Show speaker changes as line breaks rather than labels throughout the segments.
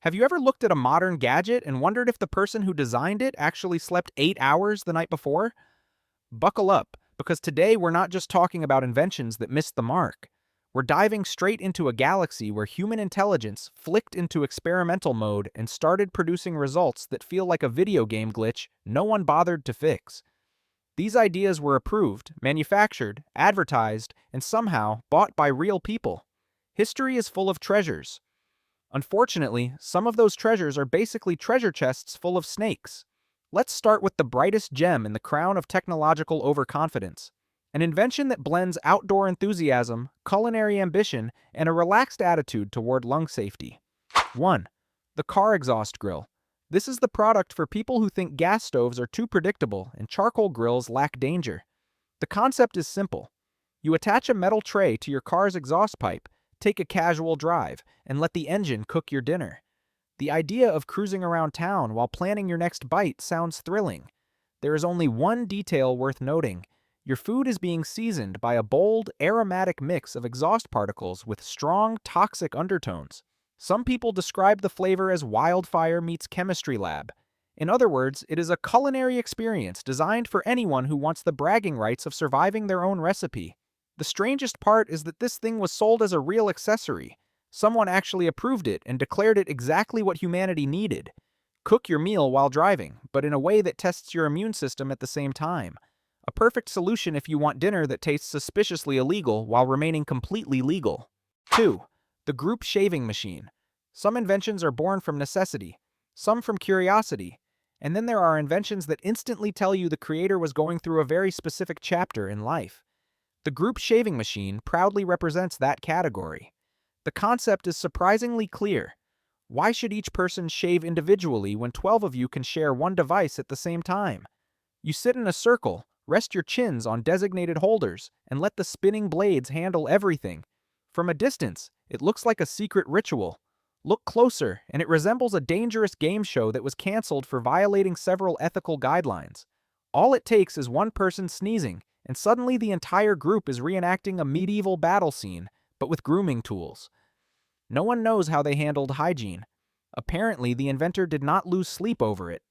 Have you ever looked at a modern gadget and wondered if the person who designed it actually slept 8 hours the night before? Buckle up, because today we're not just talking about inventions that missed the mark. We're diving straight into a galaxy where human intelligence flicked into experimental mode and started producing results that feel like a video game glitch no one bothered to fix. These ideas were approved, manufactured, advertised, and somehow bought by real people. History is full of treasures. Unfortunately, some of those treasures are basically treasure chests full of snakes. Let's start with the brightest gem in the crown of technological overconfidence. An invention that blends outdoor enthusiasm, culinary ambition, and a relaxed attitude toward lung safety. 1. The car exhaust grill. This is the product for people who think gas stoves are too predictable and charcoal grills lack danger. The concept is simple. You attach a metal tray to your car's exhaust pipe, take a casual drive, and let the engine cook your dinner. The idea of cruising around town while planning your next bite sounds thrilling. There is only one detail worth noting. Your food is being seasoned by a bold, aromatic mix of exhaust particles with strong, toxic undertones. Some people describe the flavor as wildfire meets chemistry lab. In other words, it is a culinary experience designed for anyone who wants the bragging rights of surviving their own recipe. The strangest part is that this thing was sold as a real accessory. Someone actually approved it and declared it exactly what humanity needed. Cook your meal while driving, but in a way that tests your immune system at the same time. A perfect solution if you want dinner that tastes suspiciously illegal while remaining completely legal. 2. The group shaving machine. Some inventions are born from necessity, some from curiosity, and then there are inventions that instantly tell you the creator was going through a very specific chapter in life. The group shaving machine proudly represents that category. The concept is surprisingly clear. Why should each person shave individually when 12 of you can share one device at the same time? You sit in a circle, rest your chins on designated holders, and let the spinning blades handle everything. From a distance, it looks like a secret ritual. Look closer, and it resembles a dangerous game show that was canceled for violating several ethical guidelines. All it takes is one person sneezing, and suddenly the entire group is reenacting a medieval battle scene, but with grooming tools. No one knows how they handled hygiene. Apparently, the inventor did not lose sleep over it.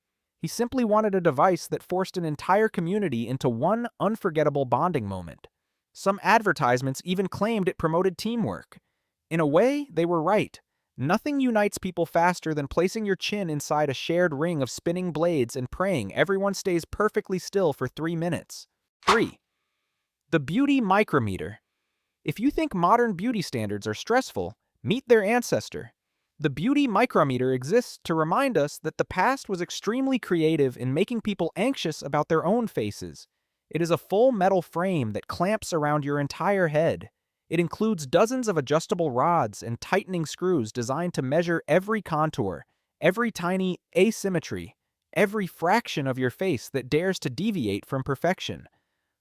He simply wanted a device that forced an entire community into one unforgettable bonding moment. Some advertisements even claimed it promoted teamwork. In a way, they were right. Nothing unites people faster than placing your chin inside a shared ring of spinning blades and praying everyone stays perfectly still for 3 minutes. 3. The beauty micrometer. If you think modern beauty standards are stressful, meet their ancestor. The beauty micrometer exists to remind us that the past was extremely creative in making people anxious about their own faces. It is a full metal frame that clamps around your entire head. It includes dozens of adjustable rods and tightening screws designed to measure every contour, every tiny asymmetry, every fraction of your face that dares to deviate from perfection.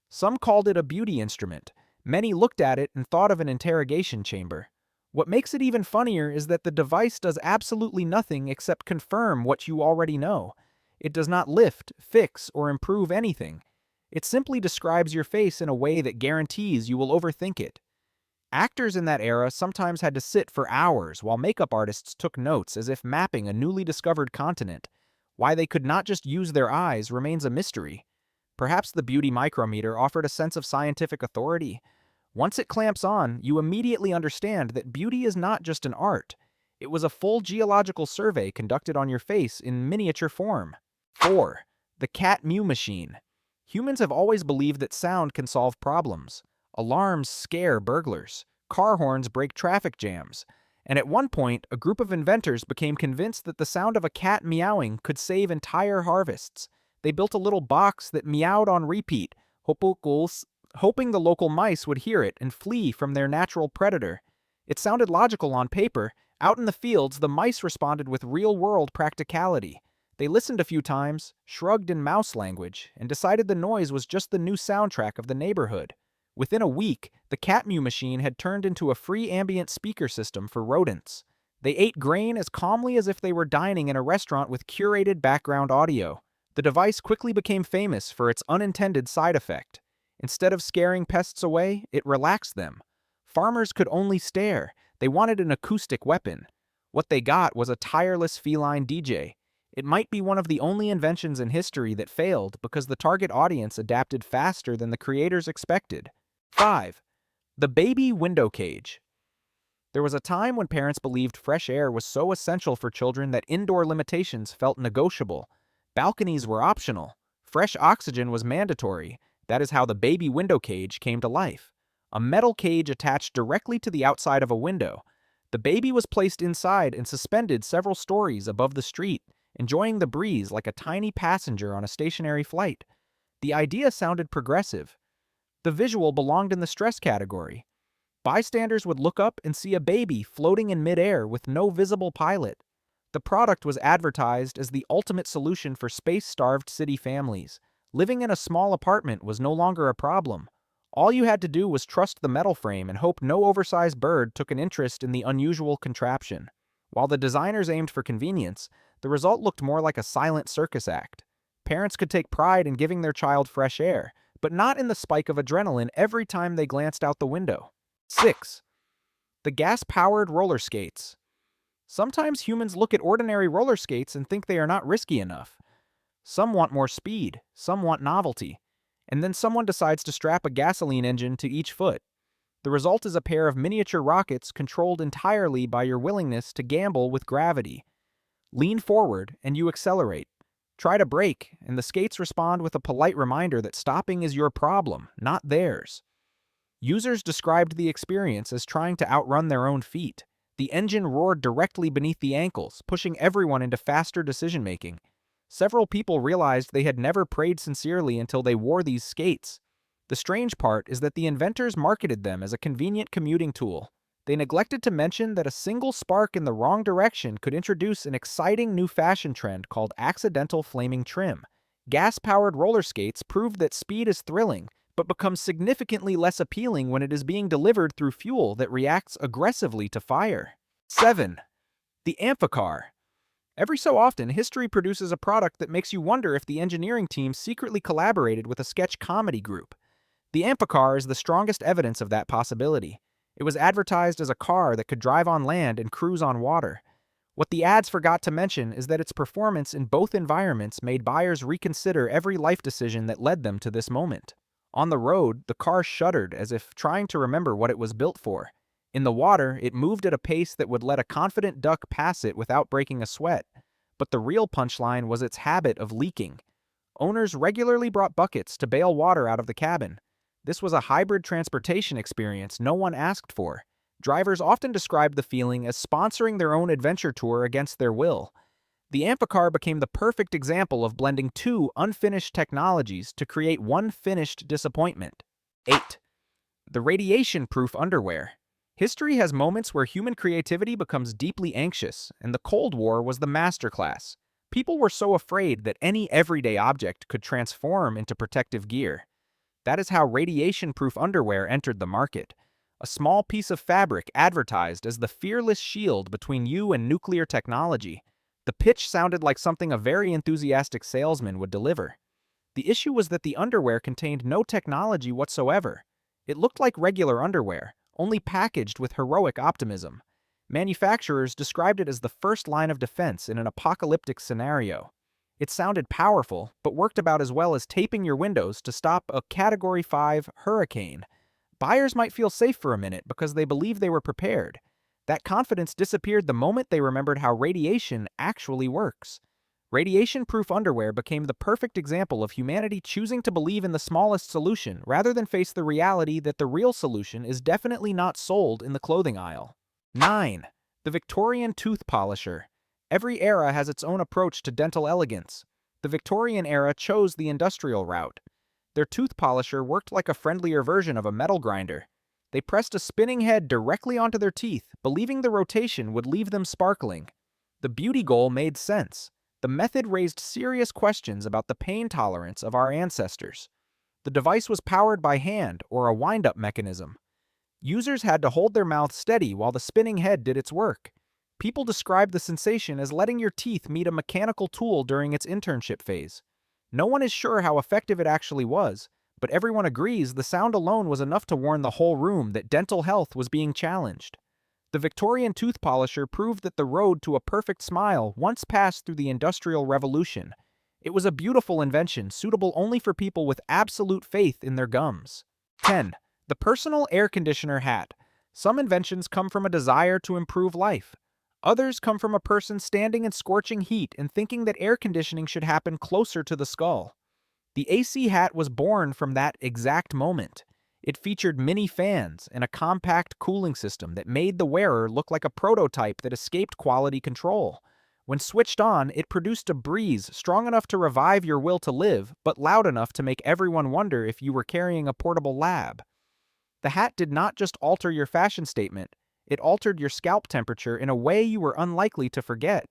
Some called it a beauty instrument. Many looked at it and thought of an interrogation chamber. What makes it even funnier is that the device does absolutely nothing except confirm what you already know. It does not lift, fix, or improve anything. It simply describes your face in a way that guarantees you will overthink it. Actors in that era sometimes had to sit for hours while makeup artists took notes as if mapping a newly discovered continent. Why they could not just use their eyes remains a mystery. Perhaps the beauty micrometer offered a sense of scientific authority. Once it clamps on, you immediately understand that beauty is not just an art. It was a full geological survey conducted on your face in miniature form. 4. The cat meow machine. Humans have always believed that sound can solve problems. Alarms scare burglars. Car horns break traffic jams. And at one point, a group of inventors became convinced that the sound of a cat meowing could save entire harvests. They built a little box that meowed on repeat, hoping the local mice would hear it and flee from their natural predator. It sounded logical on paper. Out in the fields, the mice responded with real-world practicality. They listened a few times, shrugged in mouse language, and decided the noise was just the new soundtrack of the neighborhood. Within a week, the cat meow machine had turned into a free ambient speaker system for rodents. They ate grain as calmly as if they were dining in a restaurant with curated background audio. The device quickly became famous for its unintended side effect. Instead of scaring pests away, it relaxed them. Farmers could only stare. They wanted an acoustic weapon. What they got was a tireless feline DJ. It might be one of the only inventions in history that failed because the target audience adapted faster than the creators expected. 5. The baby window cage. There was a time when parents believed fresh air was so essential for children that indoor limitations felt negotiable. Balconies were optional. Fresh oxygen was mandatory. That is how the baby window cage came to life. A metal cage attached directly to the outside of a window. The baby was placed inside and suspended several stories above the street, enjoying the breeze like a tiny passenger on a stationary flight. The idea sounded progressive. The visual belonged in the stress category. Bystanders would look up and see a baby floating in midair with no visible pilot. The product was advertised as the ultimate solution for space-starved city families. Living in a small apartment was no longer a problem. All you had to do was trust the metal frame and hope no oversized bird took an interest in the unusual contraption. While the designers aimed for convenience, the result looked more like a silent circus act. Parents could take pride in giving their child fresh air, but not in the spike of adrenaline every time they glanced out the window. 6. The gas-powered roller skates. Sometimes humans look at ordinary roller skates and think they are not risky enough. Some want more speed, some want novelty, and then someone decides to strap a gasoline engine to each foot. The result is a pair of miniature rockets controlled entirely by your willingness to gamble with gravity. Lean forward and you accelerate. Try to brake, and the skates respond with a polite reminder that stopping is your problem, not theirs. Users described the experience as trying to outrun their own feet. The engine roared directly beneath the ankles, pushing everyone into faster decision-making. Several people realized they had never prayed sincerely until they wore these skates. The strange part is that the inventors marketed them as a convenient commuting tool. They neglected to mention that a single spark in the wrong direction could introduce an exciting new fashion trend called accidental flaming trim. Gas-powered roller skates proved that speed is thrilling, but becomes significantly less appealing when it is being delivered through fuel that reacts aggressively to fire. 7. The Amphicar. Every so often, history produces a product that makes you wonder if the engineering team secretly collaborated with a sketch comedy group. The Amphicar is the strongest evidence of that possibility. It was advertised as a car that could drive on land and cruise on water. What the ads forgot to mention is that its performance in both environments made buyers reconsider every life decision that led them to this moment. On the road, the car shuddered as if trying to remember what it was built for. In the water, it moved at a pace that would let a confident duck pass it without breaking a sweat. But the real punchline was its habit of leaking. Owners regularly brought buckets to bail water out of the cabin. This was a hybrid transportation experience no one asked for. Drivers often described the feeling as sponsoring their own adventure tour against their will. The Amphicar became the perfect example of blending two unfinished technologies to create one finished disappointment. 8. The radiation-proof underwear. History has moments where human creativity becomes deeply anxious, and the Cold War was the masterclass. People were so afraid that any everyday object could transform into protective gear. That is how radiation-proof underwear entered the market. A small piece of fabric advertised as the fearless shield between you and nuclear technology. The pitch sounded like something a very enthusiastic salesman would deliver. The issue was that the underwear contained no technology whatsoever. It looked like regular underwear, only packaged with heroic optimism. Manufacturers described it as the first line of defense in an apocalyptic scenario. It sounded powerful, but worked about as well as taping your windows to stop a Category 5 hurricane. Buyers might feel safe for a minute because they believed they were prepared. That confidence disappeared the moment they remembered how radiation actually works. Radiation-proof underwear became the perfect example of humanity choosing to believe in the smallest solution rather than face the reality that the real solution is definitely not sold in the clothing aisle. 9. The Victorian tooth polisher. Every era has its own approach to dental elegance. The Victorian era chose the industrial route. Their tooth polisher worked like a friendlier version of a metal grinder. They pressed a spinning head directly onto their teeth, believing the rotation would leave them sparkling. The beauty goal made sense. The method raised serious questions about the pain tolerance of our ancestors. The device was powered by hand or a wind-up mechanism. Users had to hold their mouth steady while the spinning head did its work. People described the sensation as letting your teeth meet a mechanical tool during its internship phase. No one is sure how effective it actually was, but everyone agrees the sound alone was enough to warn the whole room that dental health was being challenged. The Victorian tooth polisher proved that the road to a perfect smile once passed through the Industrial Revolution. It was a beautiful invention suitable only for people with absolute faith in their gums. 10. The personal air conditioner hat. Some inventions come from a desire to improve life. Others come from a person standing in scorching heat and thinking that air conditioning should happen closer to the skull. The AC hat was born from that exact moment. It featured mini fans and a compact cooling system that made the wearer look like a prototype that escaped quality control. When switched on, it produced a breeze strong enough to revive your will to live, but loud enough to make everyone wonder if you were carrying a portable lab. The hat did not just alter your fashion statement, it altered your scalp temperature in a way you were unlikely to forget.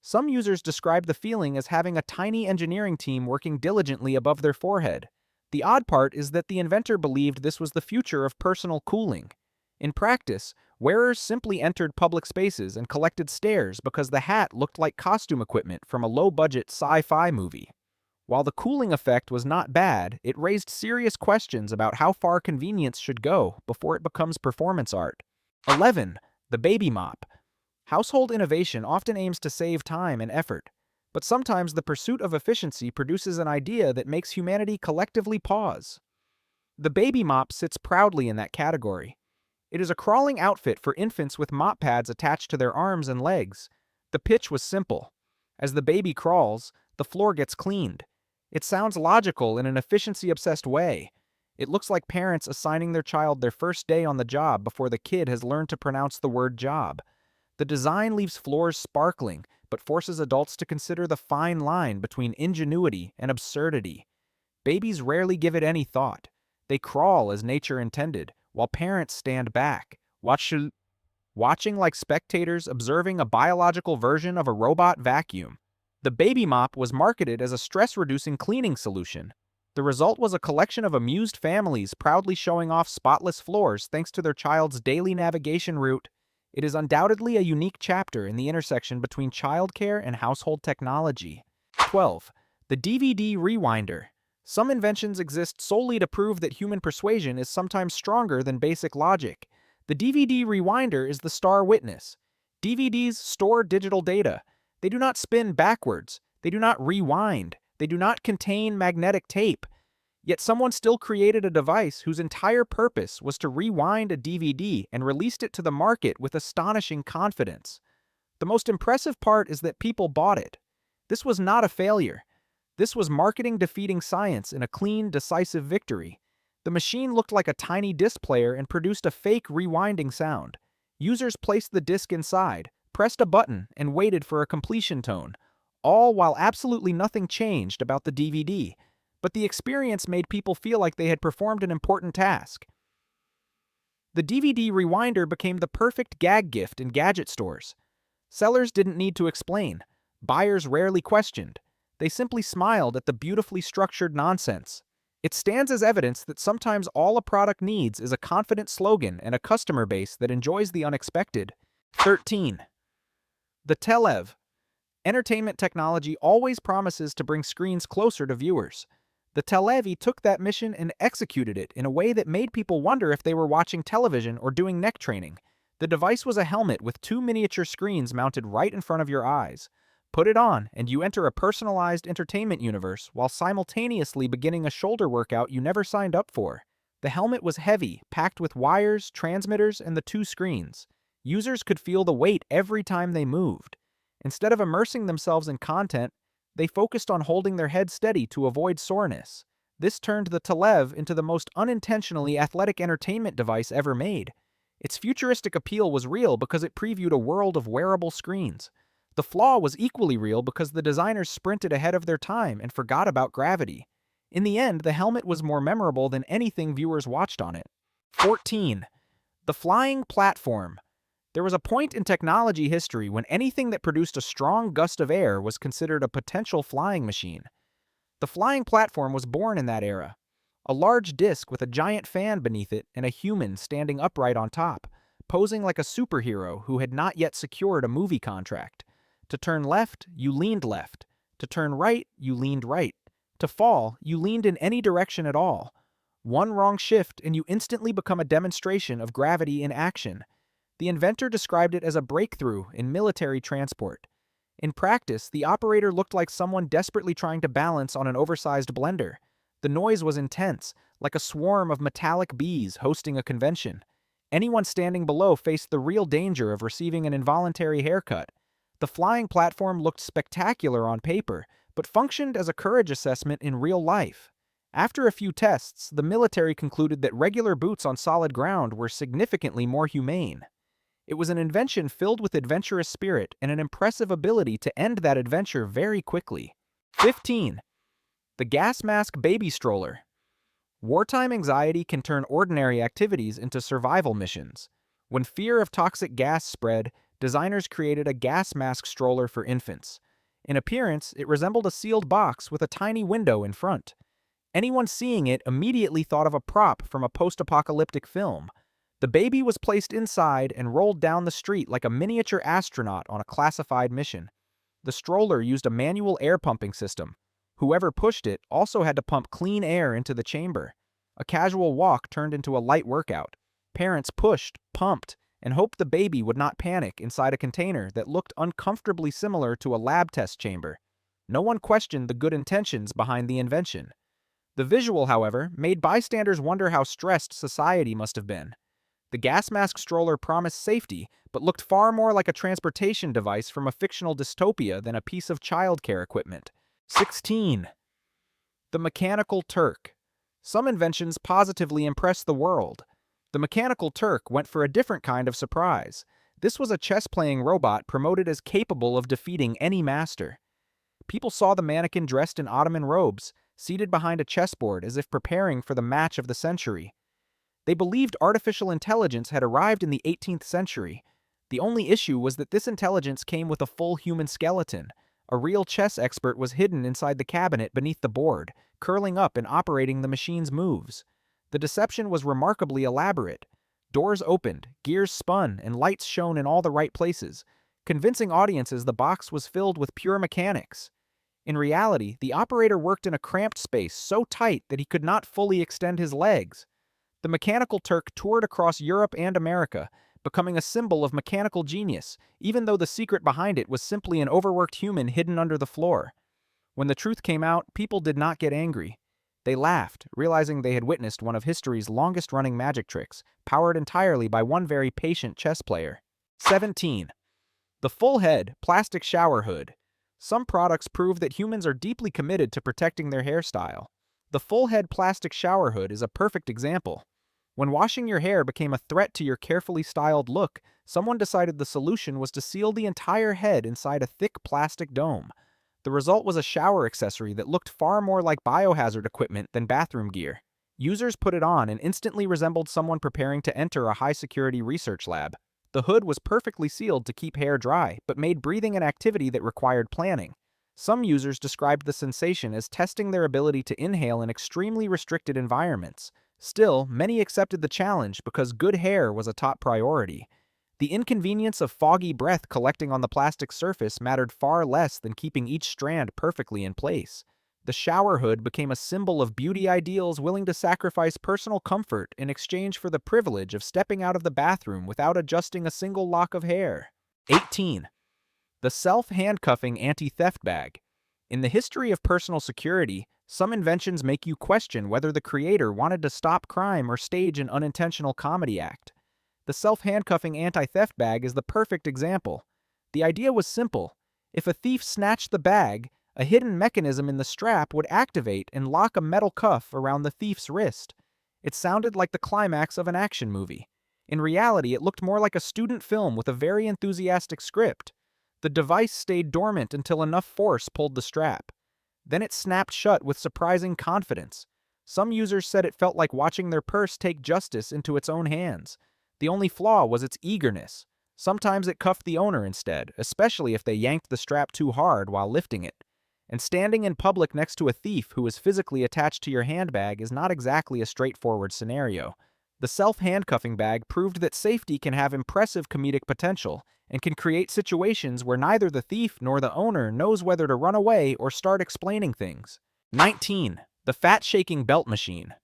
Some users describe the feeling as having a tiny engineering team working diligently above their forehead. The odd part is that the inventor believed this was the future of personal cooling. In practice, wearers simply entered public spaces and collected stares because the hat looked like costume equipment from a low-budget sci-fi movie. While the cooling effect was not bad, it raised serious questions about how far convenience should go before it becomes performance art. 11. The baby mop. Household innovation often aims to save time and effort, but sometimes the pursuit of efficiency produces an idea that makes humanity collectively pause. The baby mop sits proudly in that category. It is a crawling outfit for infants with mop pads attached to their arms and legs. The pitch was simple. As the baby crawls, the floor gets cleaned. It sounds logical in an efficiency-obsessed way. It looks like parents assigning their child their first day on the job before the kid has learned to pronounce the word job. The design leaves floors sparkling, but forces adults to consider the fine line between ingenuity and absurdity. Babies rarely give it any thought. They crawl as nature intended, while parents stand back, watching like spectators observing a biological version of a robot vacuum. The baby mop was marketed as a stress-reducing cleaning solution. The result was a collection of amused families proudly showing off spotless floors thanks to their child's daily navigation route. It is undoubtedly a unique chapter in the intersection between childcare and household technology. 12. The DVD rewinder. Some inventions exist solely to prove that human persuasion is sometimes stronger than basic logic. The DVD rewinder is the star witness. DVDs store digital data. They do not spin backwards. They do not rewind. They do not contain magnetic tape. Yet someone still created a device whose entire purpose was to rewind a DVD and released it to the market with astonishing confidence. The most impressive part is that people bought it. This was not a failure. This was marketing defeating science in a clean, decisive victory. The machine looked like a tiny disc player and produced a fake rewinding sound. Users placed the disc inside, pressed a button, and waited for a completion tone, all while absolutely nothing changed about the DVD. But the experience made people feel like they had performed an important task. The DVD rewinder became the perfect gag gift in gadget stores. Sellers didn't need to explain. Buyers rarely questioned. They simply smiled at the beautifully structured nonsense. It stands as evidence that sometimes all a product needs is a confident slogan and a customer base that enjoys the unexpected. 13. The Telev. Entertainment technology always promises to bring screens closer to viewers. The Telev took that mission and executed it in a way that made people wonder if they were watching television or doing neck training. The device was a helmet with two miniature screens mounted right in front of your eyes. Put it on, and you enter a personalized entertainment universe while simultaneously beginning a shoulder workout you never signed up for. The helmet was heavy, packed with wires, transmitters, and the two screens. Users could feel the weight every time they moved. Instead of immersing themselves in content, they focused on holding their head steady to avoid soreness. This turned the Telev into the most unintentionally athletic entertainment device ever made. Its futuristic appeal was real because it previewed a world of wearable screens. The flaw was equally real because the designers sprinted ahead of their time and forgot about gravity. In the end, the helmet was more memorable than anything viewers watched on it. 14. The flying platform. There was a point in technology history when anything that produced a strong gust of air was considered a potential flying machine. The flying platform was born in that era. A large disc with a giant fan beneath it and a human standing upright on top, posing like a superhero who had not yet secured a movie contract. To turn left, you leaned left. To turn right, you leaned right. To fall, you leaned in any direction at all. One wrong shift and you instantly become a demonstration of gravity in action. The inventor described it as a breakthrough in military transport. In practice, the operator looked like someone desperately trying to balance on an oversized blender. The noise was intense, like a swarm of metallic bees hosting a convention. Anyone standing below faced the real danger of receiving an involuntary haircut. The flying platform looked spectacular on paper, but functioned as a courage assessment in real life. After a few tests, the military concluded that regular boots on solid ground were significantly more humane. It was an invention filled with adventurous spirit and an impressive ability to end that adventure very quickly. 15. The gas mask baby stroller. Wartime anxiety can turn ordinary activities into survival missions. When fear of toxic gas spread, designers created a gas mask stroller for infants. In appearance, it resembled a sealed box with a tiny window in front. Anyone seeing it immediately thought of a prop from a post-apocalyptic film. The baby was placed inside and rolled down the street like a miniature astronaut on a classified mission. The stroller used a manual air pumping system. Whoever pushed it also had to pump clean air into the chamber. A casual walk turned into a light workout. Parents pushed, pumped, and hoped the baby would not panic inside a container that looked uncomfortably similar to a lab test chamber. No one questioned the good intentions behind the invention. The visual, however, made bystanders wonder how stressed society must have been. The gas mask stroller promised safety, but looked far more like a transportation device from a fictional dystopia than a piece of childcare equipment. 16. The mechanical Turk. Some inventions positively impress the world. The mechanical Turk went for a different kind of surprise. This was a chess-playing robot promoted as capable of defeating any master. People saw the mannequin dressed in Ottoman robes, seated behind a chessboard as if preparing for the match of the century. They believed artificial intelligence had arrived in the 18th century. The only issue was that this intelligence came with a full human skeleton. A real chess expert was hidden inside the cabinet beneath the board, curling up and operating the machine's moves. The deception was remarkably elaborate. Doors opened, gears spun, and lights shone in all the right places, convincing audiences the box was filled with pure mechanics. In reality, the operator worked in a cramped space so tight that he could not fully extend his legs. The mechanical Turk toured across Europe and America, becoming a symbol of mechanical genius, even though the secret behind it was simply an overworked human hidden under the floor. When the truth came out, people did not get angry. They laughed, realizing they had witnessed one of history's longest-running magic tricks, powered entirely by one very patient chess player. 17. The full-head plastic shower hood. Some products prove that humans are deeply committed to protecting their hairstyle. The full-head plastic shower hood is a perfect example. When washing your hair became a threat to your carefully styled look, someone decided the solution was to seal the entire head inside a thick plastic dome. The result was a shower accessory that looked far more like biohazard equipment than bathroom gear. Users put it on and instantly resembled someone preparing to enter a high-security research lab. The hood was perfectly sealed to keep hair dry, but made breathing an activity that required planning. Some users described the sensation as testing their ability to inhale in extremely restricted environments. Still, many accepted the challenge because good hair was a top priority. The inconvenience of foggy breath collecting on the plastic surface mattered far less than keeping each strand perfectly in place. The shower hood became a symbol of beauty ideals willing to sacrifice personal comfort in exchange for the privilege of stepping out of the bathroom without adjusting a single lock of hair. 18. The self-handcuffing anti-theft bag. In the history of personal security, some inventions make you question whether the creator wanted to stop crime or stage an unintentional comedy act. The self-handcuffing anti-theft bag is the perfect example. The idea was simple. If a thief snatched the bag, a hidden mechanism in the strap would activate and lock a metal cuff around the thief's wrist. It sounded like the climax of an action movie. In reality, it looked more like a student film with a very enthusiastic script. The device stayed dormant until enough force pulled the strap. Then it snapped shut with surprising confidence. Some users said it felt like watching their purse take justice into its own hands. The only flaw was its eagerness. Sometimes it cuffed the owner instead, especially if they yanked the strap too hard while lifting it. And standing in public next to a thief who is physically attached to your handbag is not exactly a straightforward scenario. The self-handcuffing bag proved that safety can have impressive comedic potential and can create situations where neither the thief nor the owner knows whether to run away or start explaining things. 19. The fat-shaking belt machine.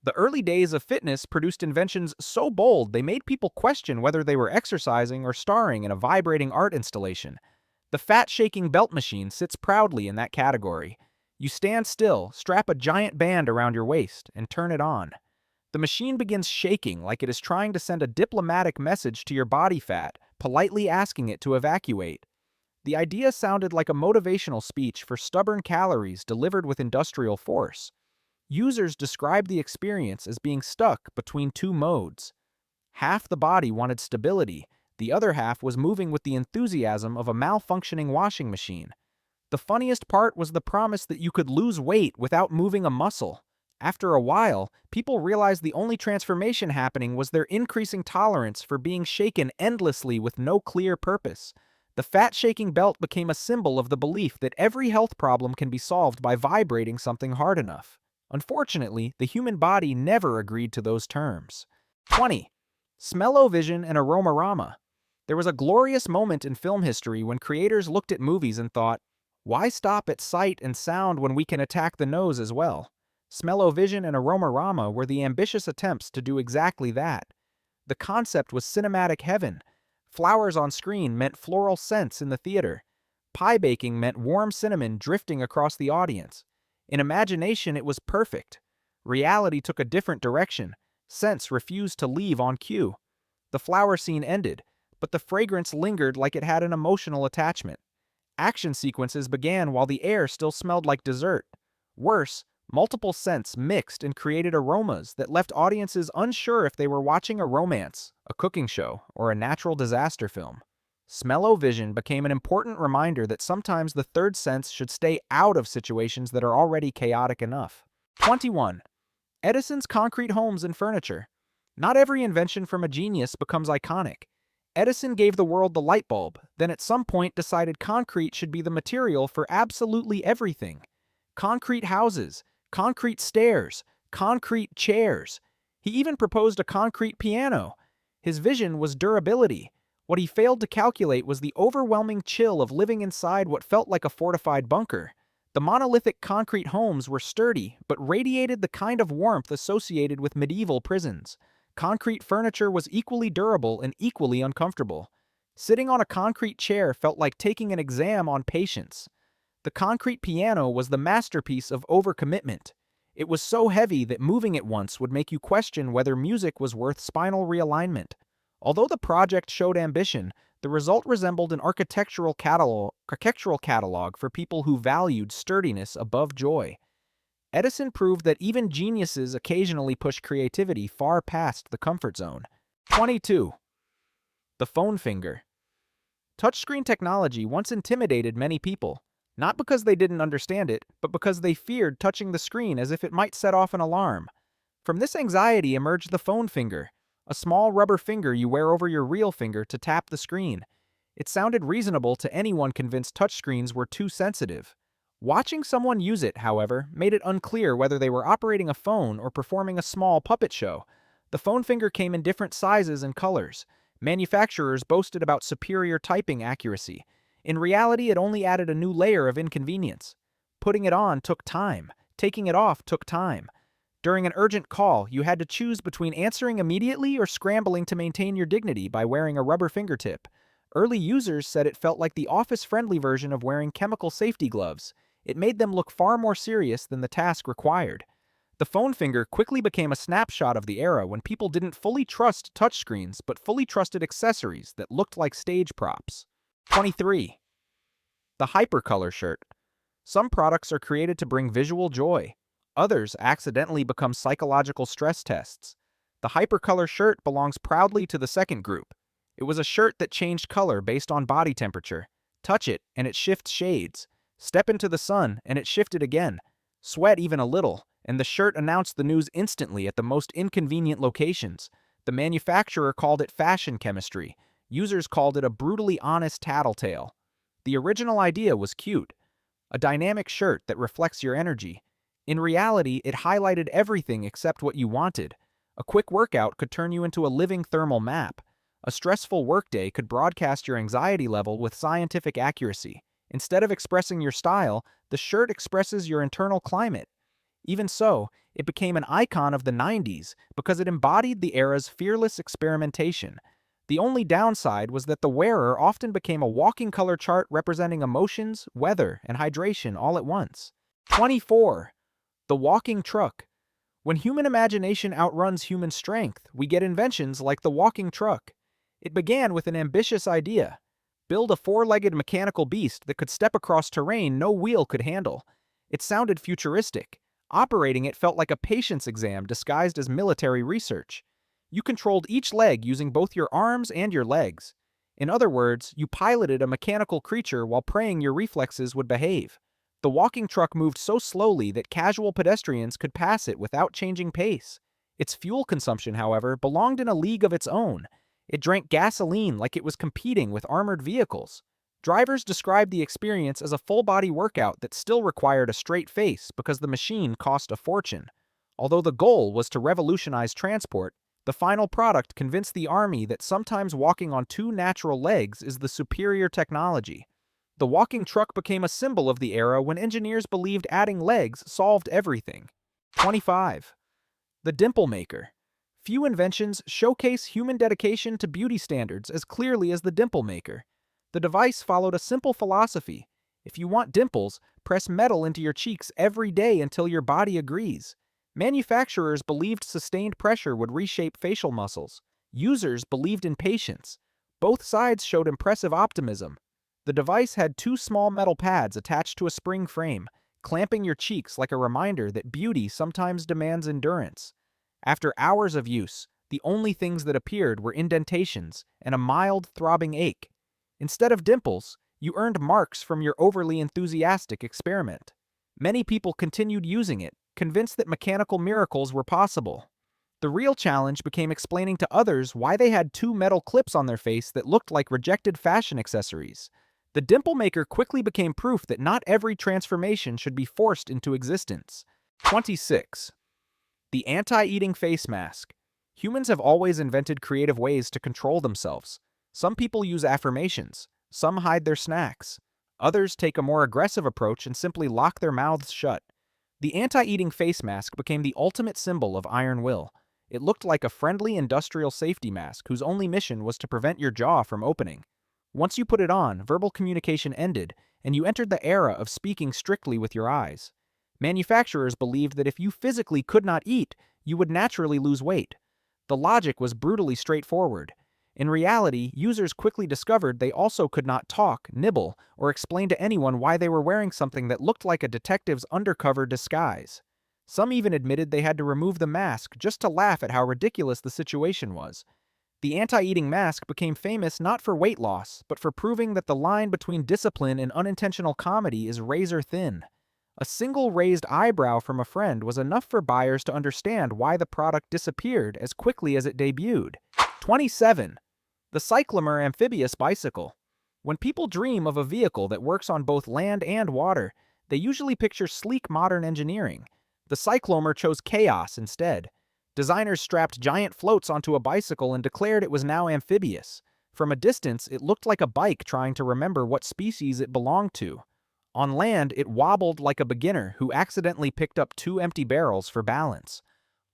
The early days of fitness produced inventions so bold they made people question whether they were exercising or starring in a vibrating art installation. The fat-shaking belt machine sits proudly in that category. You stand still, strap a giant band around your waist, and turn it on. The machine begins shaking like it is trying to send a diplomatic message to your body fat, politely asking it to evacuate. The idea sounded like a motivational speech for stubborn calories delivered with industrial force. Users described the experience as being stuck between two modes. Half the body wanted stability, the other half was moving with the enthusiasm of a malfunctioning washing machine. The funniest part was the promise that you could lose weight without moving a muscle. After a while, people realized the only transformation happening was their increasing tolerance for being shaken endlessly with no clear purpose. The fat-shaking belt became a symbol of the belief that every health problem can be solved by vibrating something hard enough. Unfortunately, the human body never agreed to those terms. 20. Smell-o-vision and aromarama. There was a glorious moment in film history when creators looked at movies and thought, why stop at sight and sound when we can attack the nose as well? Smell-o-vision and aromarama were the ambitious attempts to do exactly that. The concept was cinematic heaven. Flowers on screen meant floral scents in the theater. Pie baking meant warm cinnamon drifting across the audience. In imagination, it was perfect. Reality took a different direction. Scents refused to leave on cue. The flower scene ended, but the fragrance lingered like it had an emotional attachment. Action sequences began while the air still smelled like dessert. Worse, multiple scents mixed and created aromas that left audiences unsure if they were watching a romance, a cooking show, or a natural disaster film. Smell-o-vision became an important reminder that sometimes the third sense should stay out of situations that are already chaotic enough. 21. Edison's concrete homes and furniture. Not every invention from a genius becomes iconic. Edison gave the world the light bulb, then at some point decided concrete should be the material for absolutely everything. Concrete houses, concrete stairs, concrete chairs. He even proposed a concrete piano. His vision was durability. What he failed to calculate was the overwhelming chill of living inside what felt like a fortified bunker. The monolithic concrete homes were sturdy, but radiated the kind of warmth associated with medieval prisons. Concrete furniture was equally durable and equally uncomfortable. Sitting on a concrete chair felt like taking an exam on patience. The concrete piano was the masterpiece of overcommitment. It was so heavy that moving it once would make you question whether music was worth spinal realignment. Although the project showed ambition, the result resembled an architectural catalog for people who valued sturdiness above joy. Edison proved that even geniuses occasionally push creativity far past the comfort zone. 22. The phone finger. Touchscreen technology once intimidated many people, not because they didn't understand it, but because they feared touching the screen as if it might set off an alarm. From this anxiety emerged the phone finger, a small rubber finger you wear over your real finger to tap the screen. It sounded reasonable to anyone convinced touchscreens were too sensitive. Watching someone use it, however, made it unclear whether they were operating a phone or performing a small puppet show. The phone finger came in different sizes and colors. Manufacturers boasted about superior typing accuracy. In reality, it only added a new layer of inconvenience. Putting it on took time. Taking it off took time. During an urgent call, you had to choose between answering immediately or scrambling to maintain your dignity by wearing a rubber fingertip. Early users said it felt like the office-friendly version of wearing chemical safety gloves. It made them look far more serious than the task required. The phone finger quickly became a snapshot of the era when people didn't fully trust touchscreens but fully trusted accessories that looked like stage props. 23. The Hypercolor shirt. Some products are created to bring visual joy. Others accidentally become psychological stress tests. The Hypercolor shirt belongs proudly to the second group. It was a shirt that changed color based on body temperature. Touch it, and it shifts shades. Step into the sun, and it shifted again. Sweat even a little, and the shirt announced the news instantly at the most inconvenient locations. The manufacturer called it fashion chemistry. Users called it a brutally honest tattletale. The original idea was cute. A dynamic shirt that reflects your energy. In reality, it highlighted everything except what you wanted. A quick workout could turn you into a living thermal map. A stressful workday could broadcast your anxiety level with scientific accuracy. Instead of expressing your style, the shirt expresses your internal climate. Even so, it became an icon of the 90s because it embodied the era's fearless experimentation. The only downside was that the wearer often became a walking color chart representing emotions, weather, and hydration all at once. 24. The walking truck. When human imagination outruns human strength, we get inventions like the walking truck. It began with an ambitious idea: build a four-legged mechanical beast that could step across terrain no wheel could handle. It sounded futuristic. Operating it felt like a patience exam disguised as military research. You controlled each leg using both your arms and your legs. In other words, you piloted a mechanical creature while praying your reflexes would behave. The walking truck moved so slowly that casual pedestrians could pass it without changing pace. Its fuel consumption, however, belonged in a league of its own. It drank gasoline like it was competing with armored vehicles. Drivers described the experience as a full-body workout that still required a straight face because the machine cost a fortune. Although the goal was to revolutionize transport, the final product convinced the army that sometimes walking on two natural legs is the superior technology. The walking truck became a symbol of the era when engineers believed adding legs solved everything. 25. The dimple maker. Few inventions showcase human dedication to beauty standards as clearly as the dimple maker. The device followed a simple philosophy: if you want dimples, press metal into your cheeks every day until your body agrees. Manufacturers believed sustained pressure would reshape facial muscles. Users believed in patience. Both sides showed impressive optimism. The device had two small metal pads attached to a spring frame, clamping your cheeks like a reminder that beauty sometimes demands endurance. After hours of use, the only things that appeared were indentations and a mild, throbbing ache. Instead of dimples, you earned marks from your overly enthusiastic experiment. Many people continued using it, convinced that mechanical miracles were possible. The real challenge became explaining to others why they had two metal clips on their face that looked like rejected fashion accessories. The dimple maker quickly became proof that not every transformation should be forced into existence. 26. The anti-eating face mask. Humans have always invented creative ways to control themselves. Some people use affirmations. Some hide their snacks. Others take a more aggressive approach and simply lock their mouths shut. The anti-eating face mask became the ultimate symbol of iron will. It looked like a friendly industrial safety mask whose only mission was to prevent your jaw from opening. Once you put it on, verbal communication ended, and you entered the era of speaking strictly with your eyes. Manufacturers believed that if you physically could not eat, you would naturally lose weight. The logic was brutally straightforward. In reality, users quickly discovered they also could not talk, nibble, or explain to anyone why they were wearing something that looked like a detective's undercover disguise. Some even admitted they had to remove the mask just to laugh at how ridiculous the situation was. The anti-eating mask became famous not for weight loss, but for proving that the line between discipline and unintentional comedy is razor thin. A single raised eyebrow from a friend was enough for buyers to understand why the product disappeared as quickly as it debuted. 27. The Cyclomer amphibious bicycle. When people dream of a vehicle that works on both land and water, they usually picture sleek modern engineering. The Cyclomer chose chaos instead. Designers strapped giant floats onto a bicycle and declared it was now amphibious. From a distance, it looked like a bike trying to remember what species it belonged to. On land, it wobbled like a beginner who accidentally picked up two empty barrels for balance.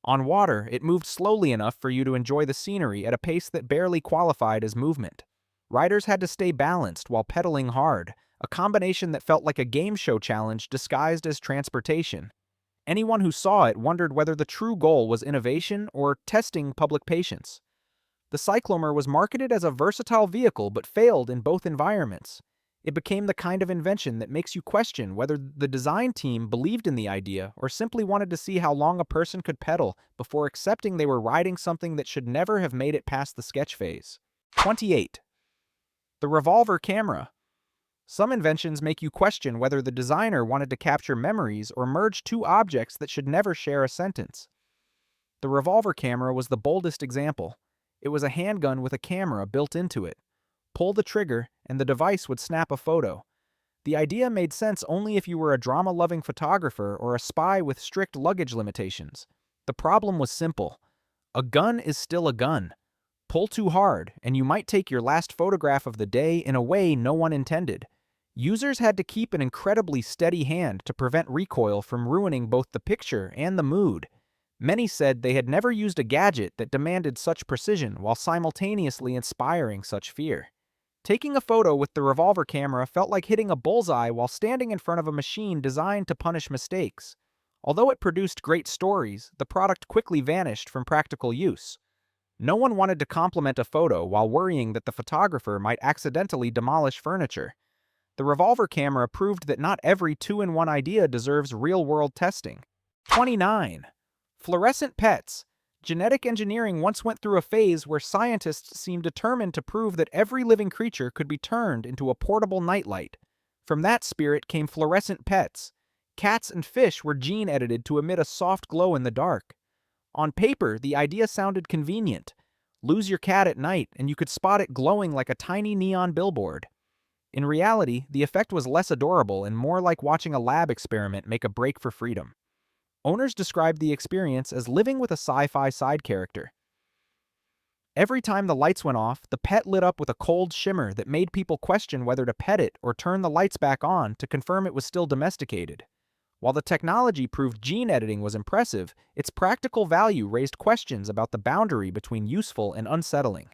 On water, it moved slowly enough for you to enjoy the scenery at a pace that barely qualified as movement. Riders had to stay balanced while pedaling hard, a combination that felt like a game show challenge disguised as transportation. Anyone who saw it wondered whether the true goal was innovation or testing public patience. The Cyclomer was marketed as a versatile vehicle but failed in both environments. It became the kind of invention that makes you question whether the design team believed in the idea or simply wanted to see how long a person could pedal before accepting they were riding something that should never have made it past the sketch phase. 28. The revolver camera. Some inventions make you question whether the designer wanted to capture memories or merge two objects that should never share a sentence. The revolver camera was the boldest example. It was a handgun with a camera built into it. Pull the trigger, and the device would snap a photo. The idea made sense only if you were a drama-loving photographer or a spy with strict luggage limitations. The problem was simple. A gun is still a gun. Pull too hard, and you might take your last photograph of the day in a way no one intended. Users had to keep an incredibly steady hand to prevent recoil from ruining both the picture and the mood. Many said they had never used a gadget that demanded such precision while simultaneously inspiring such fear. Taking a photo with the revolver camera felt like hitting a bullseye while standing in front of a machine designed to punish mistakes. Although it produced great stories, the product quickly vanished from practical use. No one wanted to compliment a photo while worrying that the photographer might accidentally demolish furniture. The revolver camera proved that not every two-in-one idea deserves real-world testing. 29. Fluorescent pets. Genetic engineering once went through a phase where scientists seemed determined to prove that every living creature could be turned into a portable nightlight. From that spirit came fluorescent pets. Cats and fish were gene-edited to emit a soft glow in the dark. On paper, the idea sounded convenient. Lose your cat at night, and you could spot it glowing like a tiny neon billboard. In reality, the effect was less adorable and more like watching a lab experiment make a break for freedom. Owners described the experience as living with a sci-fi side character. Every time the lights went off, the pet lit up with a cold shimmer that made people question whether to pet it or turn the lights back on to confirm it was still domesticated. While the technology proved gene editing was impressive, its practical value raised questions about the boundary between useful and unsettling.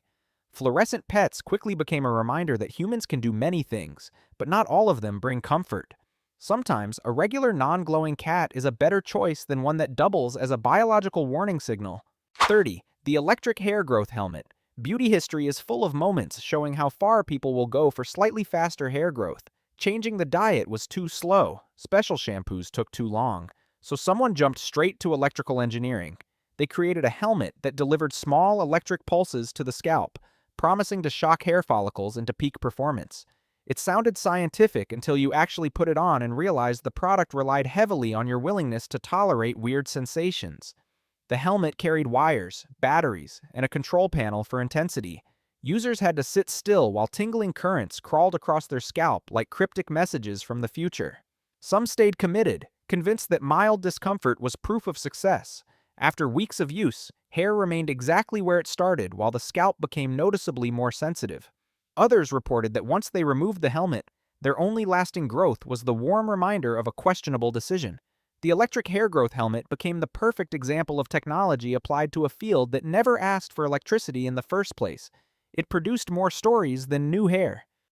Fluorescent pets quickly became a reminder that humans can do many things, but not all of them bring comfort. Sometimes, a regular non-glowing cat is a better choice than one that doubles as a biological warning signal. 30. The electric hair growth helmet. Beauty history is full of moments showing how far people will go for slightly faster hair growth. Changing the diet was too slow, special shampoos took too long, so someone jumped straight to electrical engineering. They created a helmet that delivered small electric pulses to the scalp, promising to shock hair follicles into peak performance. It sounded scientific until you actually put it on and realized the product relied heavily on your willingness to tolerate weird sensations. The helmet carried wires, batteries, and a control panel for intensity. Users had to sit still while tingling currents crawled across their scalp like cryptic messages from the future. Some stayed committed, convinced that mild discomfort was proof of success. After weeks of use, hair remained exactly where it started while the scalp became noticeably more sensitive. Others reported that once they removed the helmet, their only lasting growth was the warm reminder of a questionable decision. The electric hair growth helmet became the perfect example of technology applied to a field that never asked for electricity in the first place. It produced more stories than new hair.